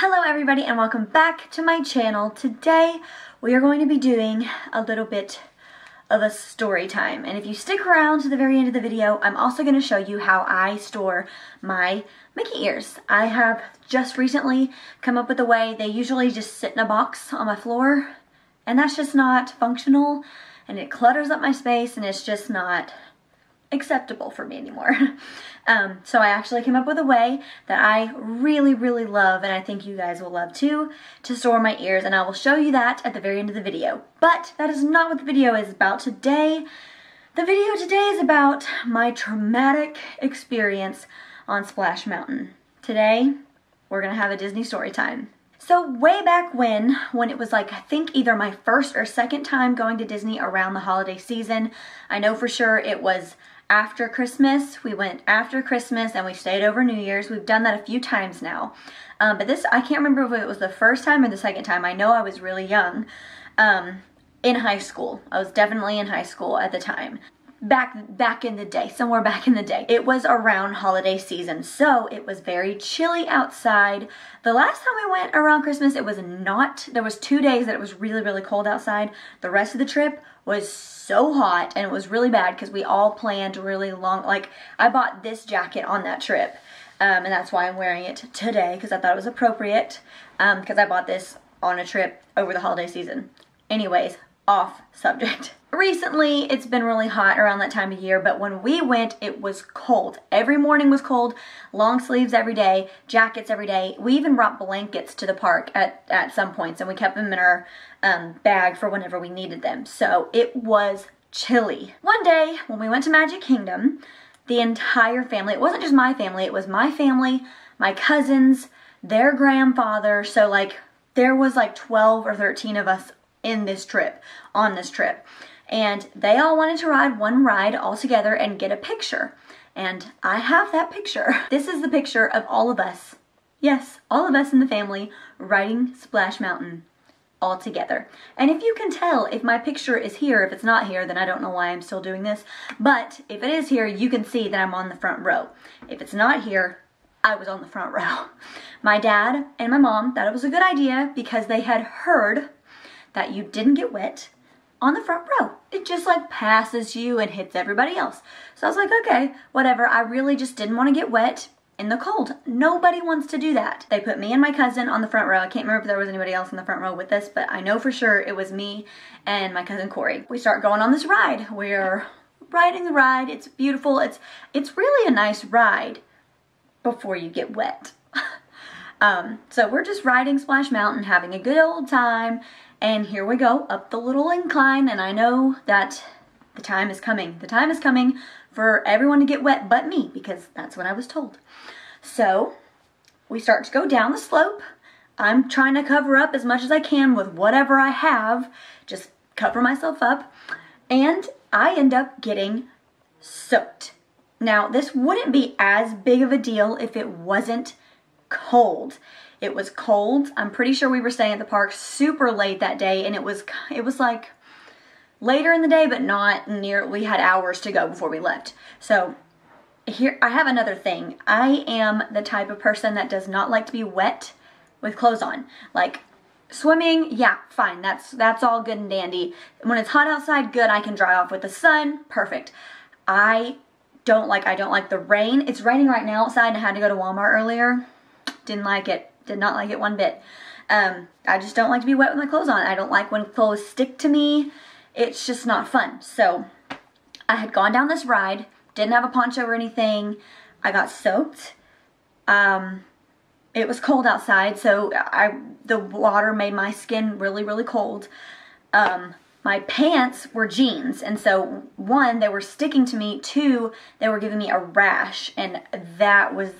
Hello everybody and welcome back to my channel. Today we are going to be doing a little bit of a story time, and if you stick around to the very end of the video, I'm also going to show you how I store my Mickey ears. I have just recently come up with a way. They usually just sit in a box on my floor, and that's just not functional, and it clutters up my space, and it's just not acceptable for me anymore. So I actually came up with a way that I really love, and I think you guys will love too, to store my ears, and I will show you that at the very end of the video. But that is not what the video is about today. The video today is about my traumatic experience on Splash Mountain. Today we're gonna have a Disney story time. So way back when it was like, I think either my first or second time going to Disney around the holiday season. I know for sure it was after Christmas. We went after Christmas and we stayed over New Year's. We've done that a few times now. But this, I can't remember if it was the first time or the second time. I know I was really young, in high school. I was definitely in high school at the time. Back in the day, somewhere back in the day. It was around holiday season, so it was very chilly outside. The last time we went around Christmas, it was not. There was 2 days that it was really cold outside. The rest of the trip was so hot, and it was really bad because we all planned really long. Like, I bought this jacket on that trip, and that's why I'm wearing it today, because I thought it was appropriate, because I bought this on a trip over the holiday season. Anyways, off subject. Recently, it's been really hot around that time of year, but when we went, it was cold. Every morning was cold, long sleeves every day, jackets every day. We even brought blankets to the park at some points, and we kept them in our bag for whenever we needed them. So it was chilly. One day, when we went to Magic Kingdom, the entire family, it wasn't just my family, it was my family, my cousins, their grandfather, so like there was like 12 or 13 of us on this trip. And they all wanted to ride one ride all together and get a picture. And I have that picture. This is the picture of all of us. Yes, all of us in the family riding Splash Mountain all together. And if you can tell, if my picture is here, if it's not here, then I don't know why I'm still doing this. But if it is here, you can see that I'm on the front row. If it's not here, I was on the front row. My dad and my mom thought it was a good idea because they had heard that you didn't get wet on the front row. It just like passes you and hits everybody else. So I was like, okay, whatever. I really just didn't want to get wet in the cold. Nobody wants to do that. They put me and my cousin on the front row. I can't remember if there was anybody else in the front row with us, but I know for sure it was me and my cousin Corey. We start going on this ride. We're riding the ride. It's beautiful. It's really a nice ride before you get wet. So we're just riding Splash Mountain, having a good old time. And here we go up the little incline, and I know that the time is coming. The time is coming for everyone to get wet but me, because that's what I was told. So we start to go down the slope. I'm trying to cover up as much as I can with whatever I have, just cover myself up, and I end up getting soaked. Now, this wouldn't be as big of a deal if it wasn't cold. It was cold. I'm pretty sure we were staying at the park super late that day, and it was like later in the day, but not near. We had hours to go before we left. So here, I have another thing. I am the type of person that does not like to be wet with clothes on. Like swimming, yeah, fine. That's all good and dandy. When it's hot outside, good. I can dry off with the sun. Perfect. I don't like the rain. It's raining right now outside, and I had to go to Walmart earlier. Didn't like it. Did not like it one bit. I just don't like to be wet with my clothes on. I don't like when clothes stick to me. It's just not fun. So I had gone down this ride, didn't have a poncho or anything. I got soaked. It was cold outside, so the water made my skin really cold. My pants were jeans, and so one, they were sticking to me. Two, they were giving me a rash, and that was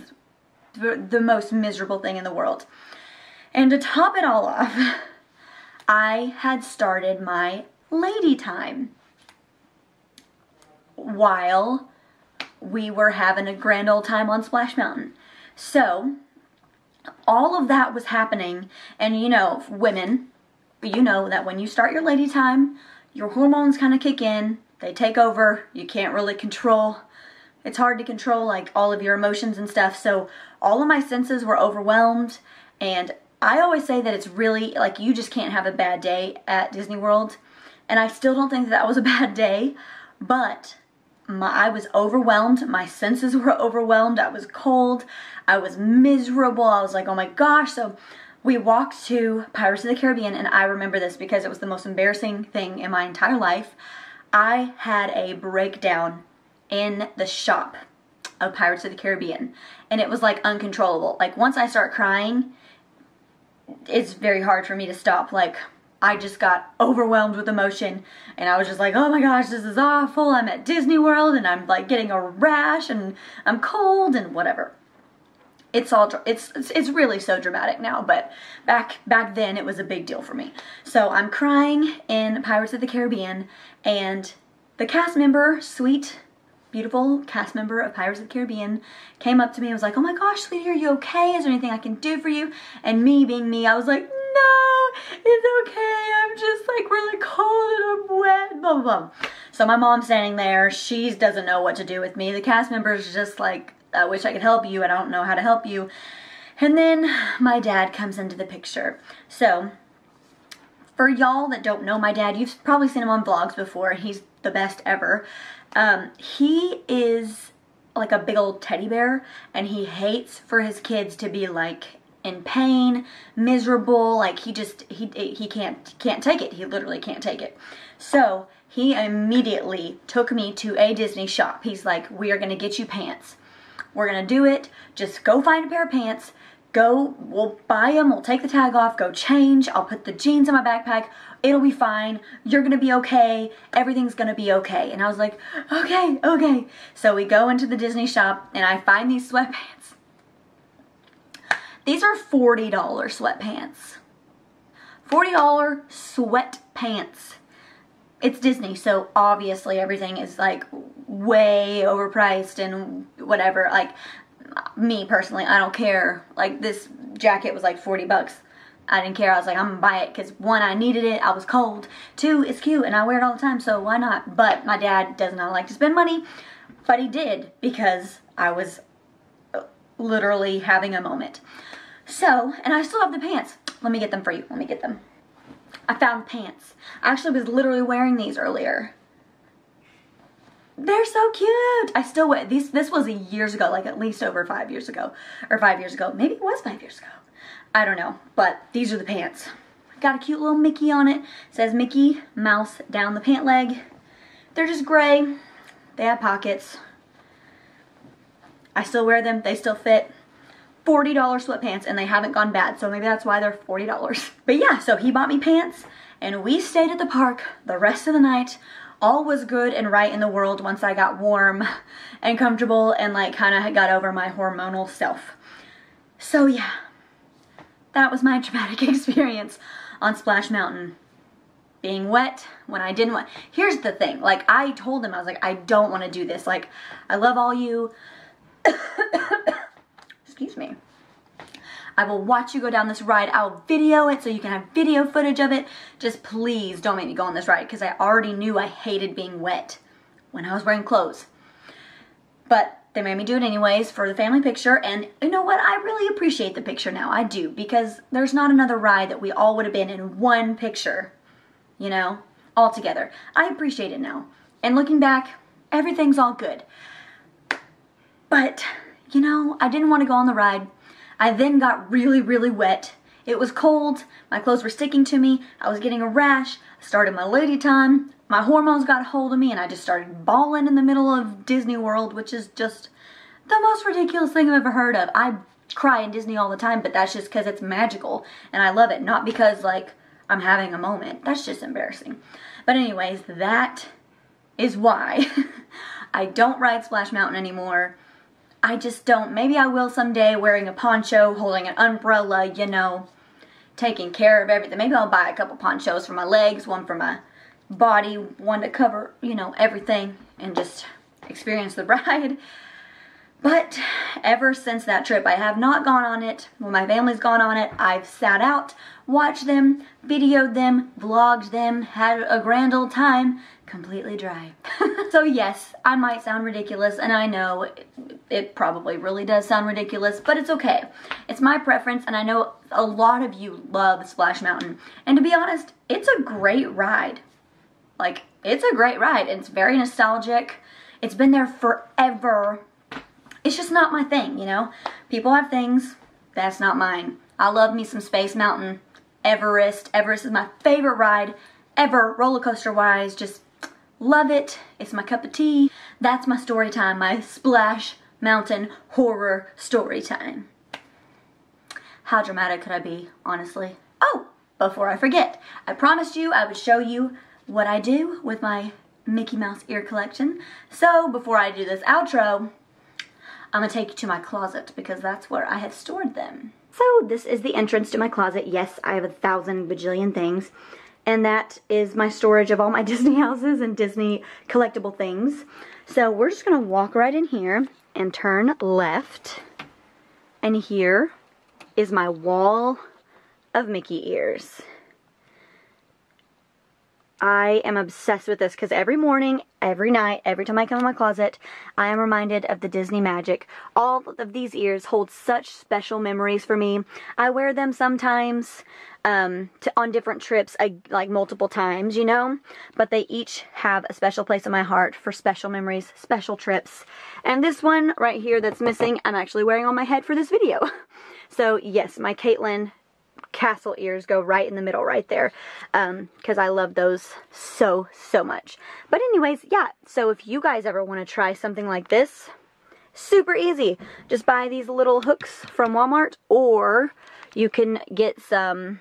the most miserable thing in the world. And to top it all off, I had started my lady time while we were having a grand old time on Splash Mountain. So all of that was happening, and you know, women, you know that when you start your lady time, your hormones kind of kick in, they take over, you can't really control. It's hard to control like all of your emotions and stuff, so all of my senses were overwhelmed, and I always say that it's really, like, you just can't have a bad day at Disney World. And I still don't think that was a bad day, but I was overwhelmed. My senses were overwhelmed. I was cold. I was miserable. I was like, oh my gosh. So we walked to Pirates of the Caribbean, and I remember this because it was the most embarrassing thing in my entire life. I had a breakdown in the shop of Pirates of the Caribbean, and it was like uncontrollable. Like, once I start crying, it's very hard for me to stop. Like, I just got overwhelmed with emotion, and I was just like, oh my gosh, this is awful. I'm at Disney World, and I'm like getting a rash, and I'm cold, and whatever. It's really so dramatic now, but back then it was a big deal for me. So I'm crying in Pirates of the Caribbean, and the cast member, sweet, beautiful cast member of Pirates of the Caribbean, came up to me and was like, oh my gosh, sweetie, are you okay? Is there anything I can do for you? And me being me, I was like, no, it's okay. I'm just like really cold and I'm wet, blah, blah, blah. So my mom's standing there. She doesn't know what to do with me. The cast member's just like, I wish I could help you. I don't know how to help you. And then my dad comes into the picture. So for y'all that don't know my dad, you've probably seen him on vlogs before. He's the best ever. He is like a big old teddy bear, and he hates for his kids to be like in pain, miserable. Like, he can't take it. He literally can't take it. So he immediately took me to a Disney shop. He's like, we are going to get you pants. We're going to do it. Just go find a pair of pants. Go, we'll buy them. We'll take the tag off. Go change. I'll put the jeans in my backpack. It'll be fine. You're going to be okay. Everything's going to be okay. And I was like, okay, okay. So we go into the Disney shop, and I find these sweatpants. These are $40 sweatpants. $40 sweatpants. It's Disney, so obviously everything is like way overpriced and whatever. Like, me personally, I don't care. Like, this jacket was like 40 bucks. I didn't care. I was like, I'm gonna buy it because, one, I needed it. I was cold. Two, it's cute and I wear it all the time, so why not? But my dad does not like to spend money, but he did because I was literally having a moment. So, and I still have the pants. Let me get them for you. Let me get them. I found the pants. I actually was literally wearing these earlier. They're so cute. I still wear these. This was years ago, like at least over 5 years ago. Or 5 years ago. Maybe it was 5 years ago. I don't know. But these are the pants. Got a cute little Mickey on it. It says Mickey Mouse down the pant leg. They're just gray. They have pockets. I still wear them. They still fit. $40 sweatpants, and they haven't gone bad, so maybe that's why they're $40. But yeah, so he bought me pants, and we stayed at the park the rest of the night. All was good and right in the world once I got warm and comfortable and like kind of got over my hormonal self. So yeah, that was my traumatic experience on Splash Mountain. Being wet when I didn't want. Here's the thing, like, I told him, I was like, I don't want to do this. Like, I love all you. Excuse me. I will watch you go down this ride. I'll video it so you can have video footage of it. Just please don't make me go on this ride because I already knew I hated being wet when I was wearing clothes. But they made me do it anyways for the family picture, and you know what? I really appreciate the picture now. I do, because there's not another ride that we all would have been in one picture, you know, all together. I appreciate it now. And looking back, everything's all good. But you know, I didn't want to go on the ride. I then got really, really wet. It was cold. My clothes were sticking to me. I was getting a rash. I started my lady time. My hormones got a hold of me, and I just started bawling in the middle of Disney World, which is just the most ridiculous thing I've ever heard of. I cry in Disney all the time, but that's just because it's magical, and I love it. Not because, like, I'm having a moment. That's just embarrassing. But anyways, that is why I don't ride Splash Mountain anymore. I just don't. Maybe I will someday, wearing a poncho, holding an umbrella, you know, taking care of everything. Maybe I'll buy a couple ponchos for my legs, one for my body, one to cover, you know, everything, and just experience the ride. But ever since that trip, I have not gone on it. When my family's gone on it, I've sat out, watched them, videoed them, vlogged them, had a grand old time, completely dry. So yes, I might sound ridiculous, and I know it probably really does sound ridiculous, but it's okay. It's my preference, and I know a lot of you love Splash Mountain. And to be honest, it's a great ride. Like, it's a great ride. It's very nostalgic. It's been there forever. It's just not my thing, you know? People have things. That's not mine. I love me some Space Mountain. Everest. Everest is my favorite ride ever, roller coaster wise. Just love it. It's my cup of tea. That's my story time. My Splash Mountain horror story time. How dramatic could I be, honestly? Oh, before I forget, I promised you I would show you what I do with my Mickey Mouse ear collection. So before I do this outro, I'm gonna take you to my closet because that's where I have stored them. So this is the entrance to my closet. Yes, I have 1,000 bajillion things. And that is my storage of all my Disney houses and Disney collectible things. So we're just gonna walk right in here and turn left. And here is my wall of Mickey ears. I am obsessed with this because every morning, every night, every time I come in my closet, I am reminded of the Disney magic. All of these ears hold such special memories for me. I wear them sometimes on different trips, like multiple times, you know, but they each have a special place in my heart for special memories, special trips. And this one right here that's missing, I'm actually wearing on my head for this video. So yes, my Caitlin Castle ears go right in the middle right there because I love those so much. But anyways, yeah, so if you guys ever want to try something like this, super easy. Just buy these little hooks from Walmart, or you can get some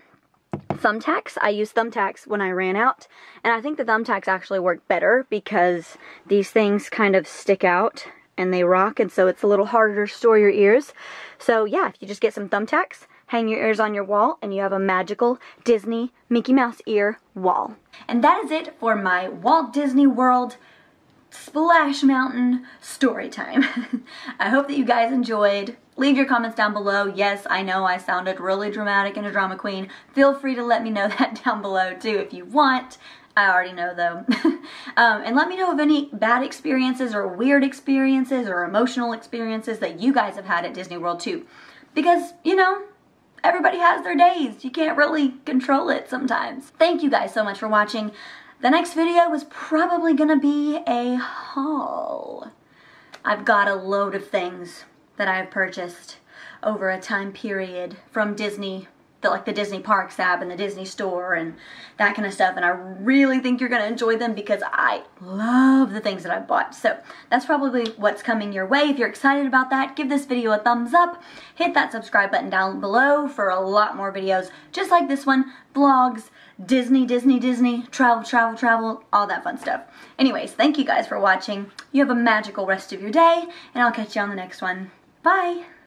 thumbtacks. I used thumbtacks when I ran out, and I think the thumbtacks actually work better because these things kind of stick out and they rock, and so it's a little harder to store your ears. So yeah, if you just get some thumbtacks, hang your ears on your wall, and you have a magical Disney Mickey Mouse ear wall. And that is it for my Walt Disney World Splash Mountain story time. I hope that you guys enjoyed. Leave your comments down below. Yes, I know I sounded really dramatic and a drama queen. Feel free to let me know that down below too if you want. I already know though. And let me know of any bad experiences or weird experiences or emotional experiences that you guys have had at Disney World too. Because, you know, everybody has their days. You can't really control it sometimes. Thank you guys so much for watching. The next video is probably gonna be a haul. I've got a load of things that I've purchased over a time period from Disney, like the Disney Parks app and the Disney Store and that kind of stuff, and I really think you're gonna enjoy them because I love the things that I've bought. So that's probably what's coming your way. If you're excited about that, give this video a thumbs up, hit that subscribe button down below for a lot more videos just like this one, vlogs, Disney, travel, all that fun stuff. Anyways, thank you guys for watching. You have a magical rest of your day, and I'll catch you on the next one. Bye!